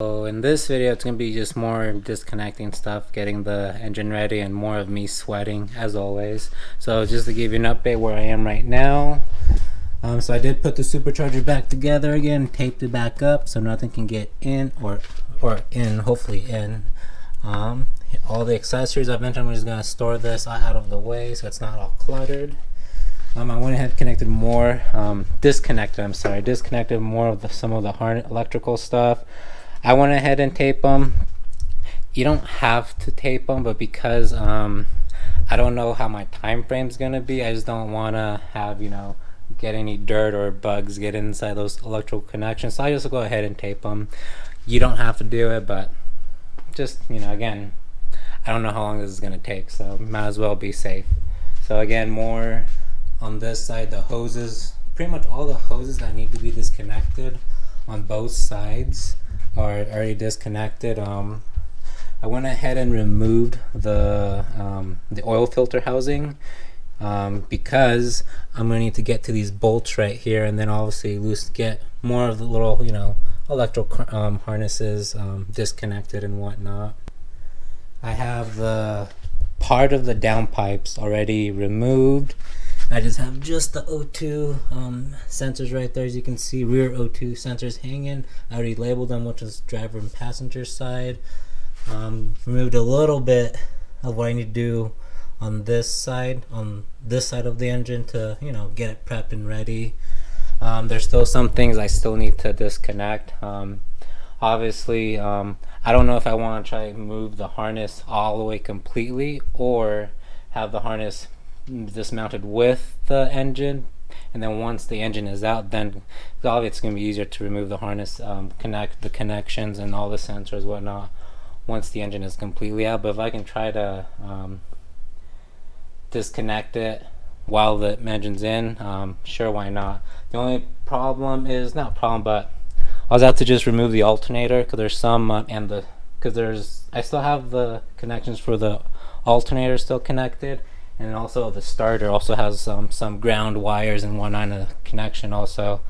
So in this video, it's going to be just more disconnecting stuff, getting the engine ready, and more of me sweating as always. So just to give you an update where I am right now. So I did put the supercharger back together again, taped it back up so nothing can get in or in, hopefully in. All the accessories I've mentioned, I'm just going to store this out of the way so it's not all cluttered. I went ahead and connected more, disconnected more of some of the electrical stuff. I went ahead and taped them. You don't have to tape them, but because I don't know how my time frame is going to be, I just don't want to have, get any dirt or bugs get inside those electrical connections. So I just go ahead and tape them. You don't have to do it, but just, again, I don't know how long this is going to take, so might as well be safe. So again, more on this side, the hoses, pretty much all the hoses that need to be disconnected on both sides are already disconnected. I went ahead and removed the oil filter housing because I'm gonna need to get to these bolts right here, and then obviously get more of the little electrical harnesses disconnected and whatnot. I have the part of the downpipes already removed. I just have just the O2 sensors right there, as you can see, rear O2 sensors hanging. I already labeled them, which is driver and passenger side. Removed a little bit of what I need to do on this side of the engine to get it prepped and ready. There's still some things I still need to disconnect. Obviously, I don't know if I want to try to move the harness all the way completely or have the harness dismounted with the engine, and then once the engine is out, then obviously it's going to be easier to remove the harness, connect the connections and all the sensors, whatnot, once the engine is completely out. But if I can try to disconnect it while the engine's in, sure, why not? The only problem is but I was out to just remove the alternator because there's some I still have the connections for the alternator still connected. And also the starter also has some ground wires and whatnot in the connection also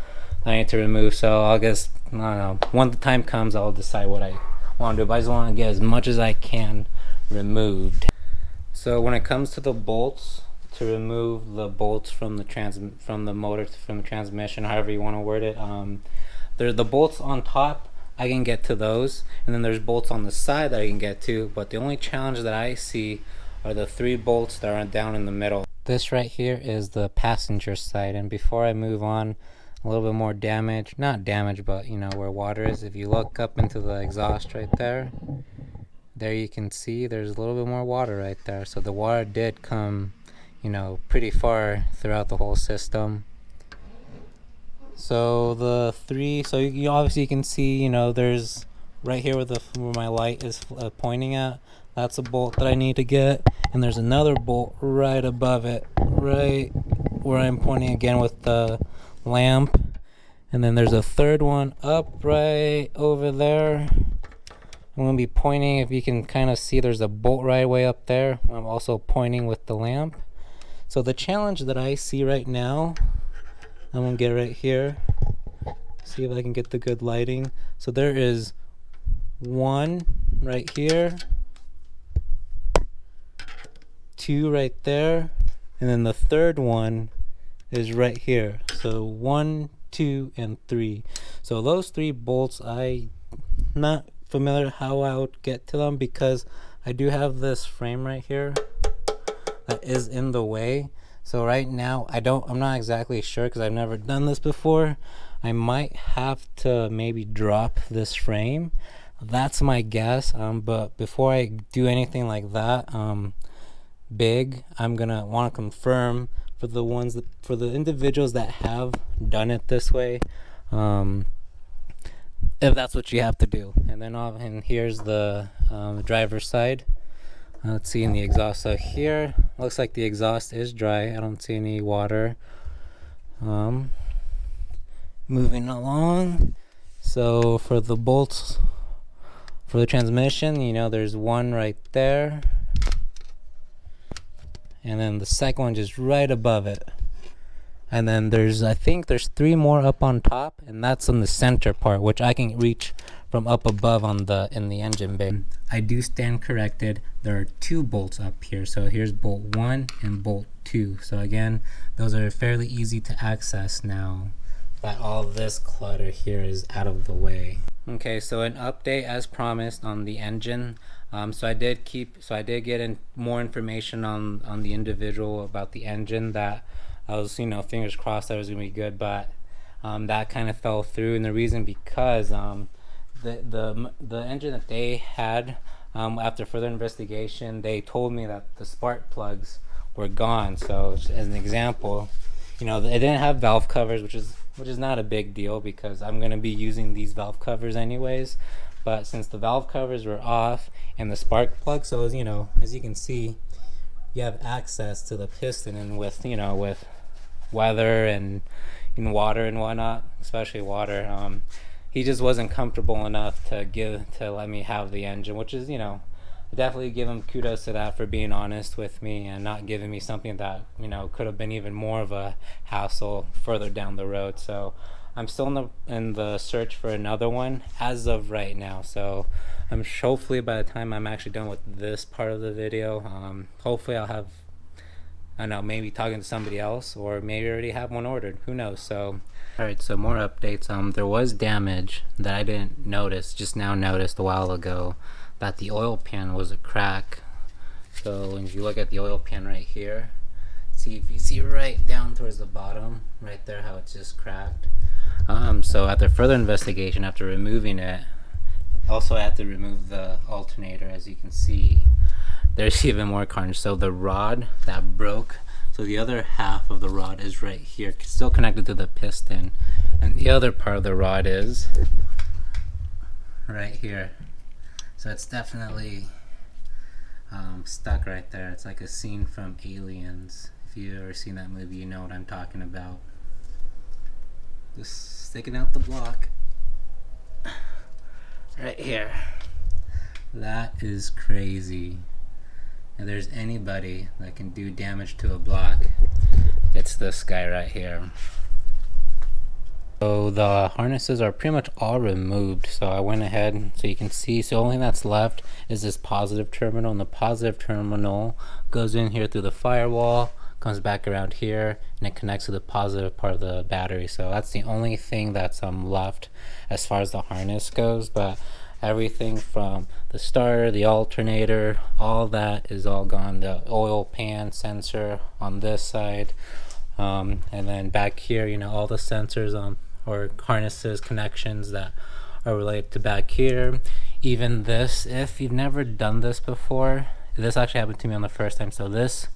that I need to remove. So I guess, I don't know, when the time comes I'll decide what I want to do, but I just want to get as much as I can removed. So when it comes to the bolts, to remove the bolts from the transmission, however you want to word it, there are the bolts on top, I can get to those, and then there's bolts on the side that I can get to, but the only challenge that I see are the 3 bolts that are down in the middle. This right here is the passenger side, and before I move on, a little bit more damage, not damage, but where water is. If you look up into the exhaust right there you can see there's a little bit more water right there. So the water did come pretty far throughout the whole system. So the 3, so you obviously can see there's right here where my light is pointing at. That's a bolt that I need to get, and there's another bolt right above it, right where I'm pointing again with the lamp. And then there's a third one up right over there. I'm going to be pointing, if you can kind of see, there's a bolt right way up there. I'm also pointing with the lamp. So the challenge that I see right now, I'm going to get right here, see if I can get the good lighting. So there is one right here, 2 right there, and then the third one is right here. So 1, 2, and 3. So those 3 bolts, I'm not familiar how I would get to them because I do have this frame right here that is in the way. So right now I'm not exactly sure because I've never done this before. I might have to maybe drop this frame. That's my guess. But before I do anything like that big, I'm gonna want to confirm for the individuals that have done it this way, if that's what you have to do. And then here's the driver's side. Let's see in the exhaust. So here looks like the exhaust is dry. I don't see any water. Moving along. So for the bolts for the transmission, there's one right there, and then the second one just right above it. And then I think there's 3 more up on top, and that's on the center part, which I can reach from up above on the in the engine bay. I do stand corrected. There are 2 bolts up here. So here's bolt 1 and bolt 2. So again, those are fairly easy to access now that all this clutter here is out of the way. Okay, so an update as promised on the engine. So I did get in more information on the individual about the engine that I was, you know, fingers crossed that was gonna be good, but that kind of fell through, and the reason because the engine that they had, after further investigation, they told me that the spark plugs were gone. So as an example, you know, it didn't have valve covers, which is not a big deal because I'm gonna be using these valve covers anyways. But since the valve covers were off and the spark plug, so as you know, as you can see, you have access to the piston, and with, you know, with weather and water and whatnot, especially water, he just wasn't comfortable enough to let me have the engine, which is, you know, definitely give him kudos to that for being honest with me and not giving me something that, you know, could have been even more of a hassle further down the road. So I'm still in the search for another one as of right now. So I'm hopefully by the time I'm actually done with this part of the video, hopefully I'll have, I don't know, maybe talking to somebody else, or maybe I already have one ordered, who knows. So alright, so more updates. There was damage that I didn't notice, just now noticed a while ago, that the oil pan was a crack. So if you look at the oil pan right here, see, if you see right down towards the bottom right there how it's just cracked. So after further investigation, after removing it, also I had to remove the alternator. As you can see, there's even more carnage. So the rod that broke, so the other half of the rod is right here, still connected to the piston, and the other part of the rod is right here. So it's definitely stuck right there. It's like a scene from Aliens. If you've ever seen that movie, you know what I'm talking about. Just sticking out the block right here. That is crazy. If there's anybody that can do damage to a block, it's this guy right here. So the harnesses are pretty much all removed. So I went ahead, so you can see, so the only thing that's left is this positive terminal, and the positive terminal goes in here through the firewall, comes back around here, and it connects to the positive part of the battery. So that's the only thing that's left as far as the harness goes. But everything from the starter, the alternator, all that is all gone. The oil pan sensor on this side, and then back here, you know, all the sensors or harnesses, connections that are related to back here. Even this, if you've never done this before, this actually happened to me on the first time. So this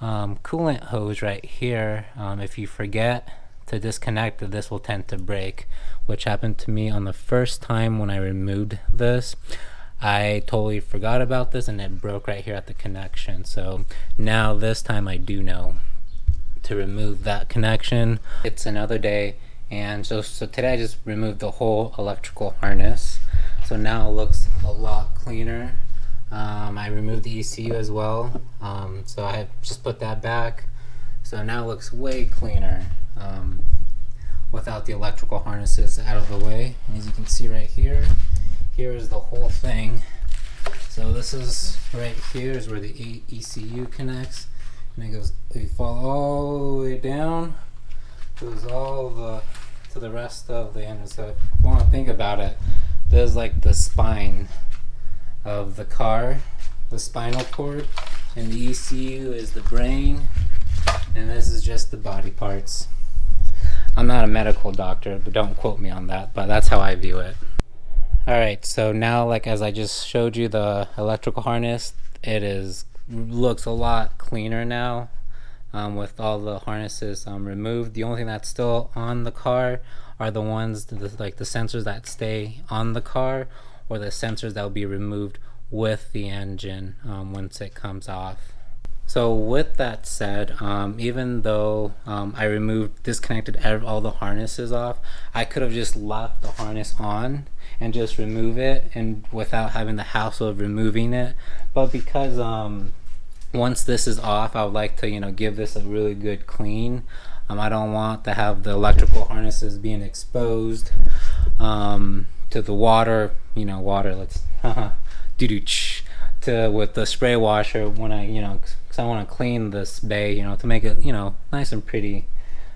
coolant hose right here, if you forget to disconnect it, this will tend to break, which happened to me on the first time when I removed this. I totally forgot about this and it broke right here at the connection. So now this time I do know to remove that connection. It's another day, and so today I just removed the whole electrical harness. So now it looks a lot cleaner. I removed the ECU as well, so I just put that back. So now it looks way cleaner without the electrical harnesses out of the way. And as you can see right here, here is the whole thing. So this is right here is where the ECU connects, and it goes, you fall all the way down, goes all to the rest of the engine. So if you want to think about it, there's like the spine of the car, the spinal cord, and the ECU is the brain, and this is just the body parts. I'm not a medical doctor, but don't quote me on that, but that's how I view it. Alright, so now, like as I just showed you the electrical harness, looks a lot cleaner now, with all the harnesses removed. The only thing that's still on the car are the ones, like the sensors that stay on the car, or the sensors that will be removed with the engine once it comes off. So with that said, even though I disconnected all the harnesses off, I could have just left the harness on and just remove it, and without having the hassle of removing it. But because once this is off, I would like to, you know, give this a really good clean. I don't want to have the electrical harnesses being exposed to the water, you know, water. Let's do to with the spray washer when I, you know, because I want to clean this bay, you know, to make it, you know, nice and pretty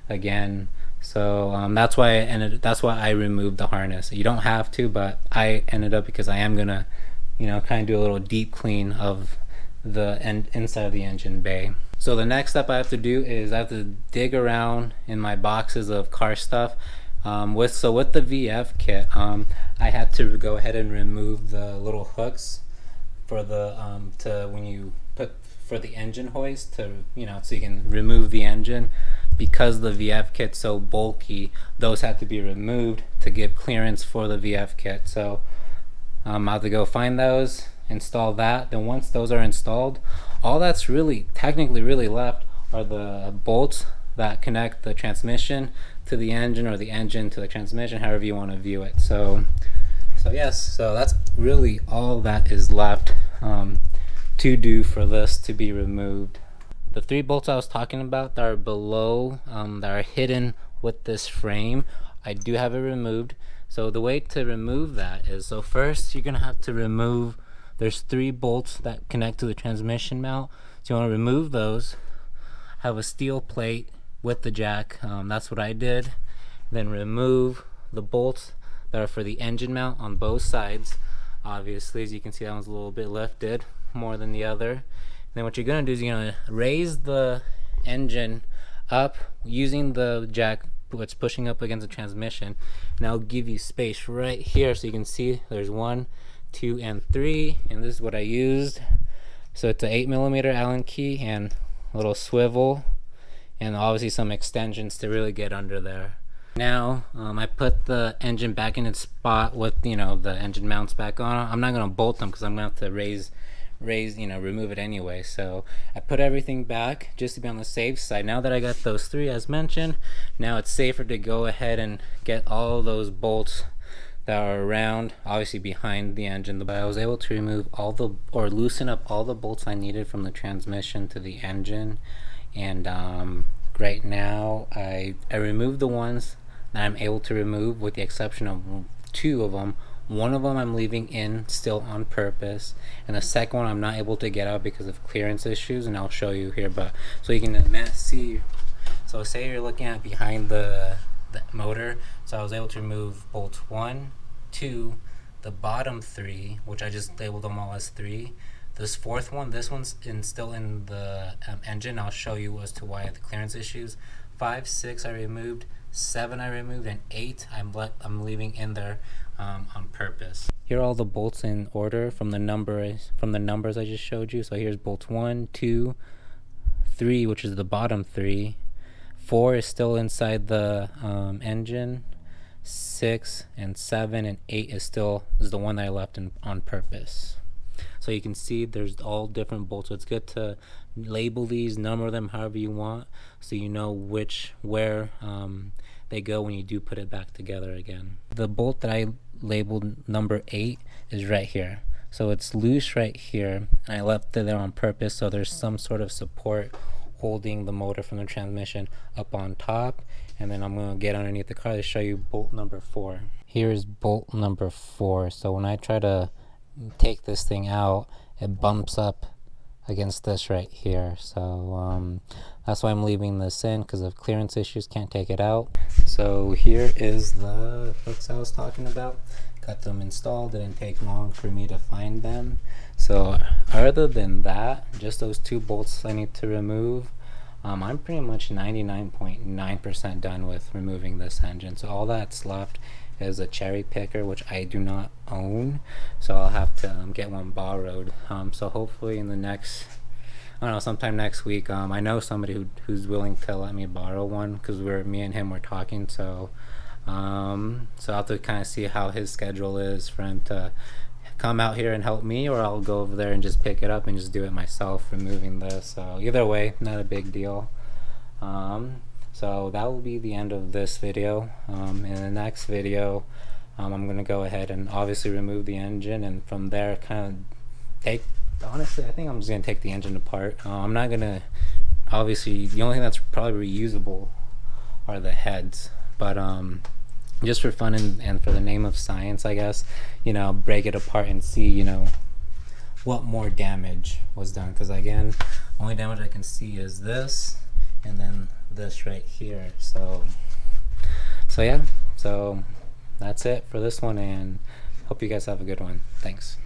again. So that's why that's why I removed the harness. You don't have to, but I ended up, because I am gonna, you know, kind of do a little deep clean of the inside of the engine bay. So the next step I have to do is I have to dig around in my boxes of car stuff. With the VF kit, I had to go ahead and remove the little hooks for the to when you put for the engine hoist, to, you know, so you can remove the engine. Because the VF kit's so bulky, those had to be removed to give clearance for the VF kit. So I'll have to go find those, install that. Then once those are installed, all that's really technically really left are the bolts that connect the transmission to the engine, or the engine to the transmission, however you want to view it. So yes, so that's really all that is left to do for this to be removed. The 3 bolts I was talking about that are below, that are hidden with this frame, I do have it removed. So the way to remove that is, so first you're gonna have to remove, there's 3 bolts that connect to the transmission mount. So you want to remove those, have a steel plate with the jack, that's what I did. Then remove the bolts that are for the engine mount on both sides. Obviously, as you can see, that one's a little bit lifted more than the other. Then what you're gonna do is you're gonna raise the engine up using the jack that's pushing up against the transmission, and I'll give you space right here so you can see there's 1, 2, and 3, and this is what I used. So it's an 8mm Allen key and a little swivel, and obviously some extensions to really get under there. Now I put the engine back in its spot with, you know, the engine mounts back on. I'm not gonna bolt them because I'm gonna have to remove it anyway. So I put everything back just to be on the safe side. Now that I got those 3 as mentioned, now it's safer to go ahead and get all those bolts that are around, obviously behind the engine. But I was able to remove loosen up all the bolts I needed from the transmission to the engine. And right now I removed the ones that I'm able to remove, with the exception of 2 of them. One of them I'm leaving in still on purpose, and the second one I'm not able to get out because of clearance issues, and I'll show you here. But so you can see, so say you're looking at behind the motor, so I was able to remove bolts 1, 2, the bottom 3, which I just labeled them all as 3. This 4th one, this one's still in the engine. I'll show you as to why I had the clearance issues. 5, 6 I removed, 7 I removed, and 8 I'm leaving in there on purpose. Here are all the bolts in order from the numbers I just showed you. So here's bolts 1, 2, 3, which is the bottom 3. 4 is still inside the engine. 6 and 7 and 8 is the one that I left on purpose. So you can see there's all different bolts. So it's good to label these, number them however you want, so you know where they go when you do put it back together again. The bolt that I labeled number 8 is right here. So it's loose right here, and I left it there on purpose so there's some sort of support holding the motor from the transmission up on top. And then I'm going to get underneath the car to show you bolt number 4. Here's bolt number 4. So when I try to take this thing out, it bumps up against this right here. So that's why I'm leaving this in, because of clearance issues, can't take it out. So here is the hooks I was talking about. Got them installed. Didn't take long for me to find them. So other than that, just those 2 bolts I need to remove. I'm pretty much 99.9% done with removing this engine. So all that's left is a cherry picker, which I do not own, so I'll have to get one borrowed. So hopefully in the next, I don't know, sometime next week, I know somebody who's willing to let me borrow one, because me and him were talking. So I'll have to kind of see how his schedule is for him to come out here and help me, or I'll go over there and just pick it up and just do it myself, removing this. So either way, not a big deal. So that will be the end of this video. In the next video, I'm going to go ahead and obviously remove the engine, and from there kind of honestly, I think I'm just going to take the engine apart. I'm not going to, obviously, the only thing that's probably reusable are the heads, but just for fun and for the name of science, I guess, break it apart and see, what more damage was done. Because again, only damage I can see is this and then this right here. So yeah, so that's it for this one, and hope you guys have a good one. Thanks.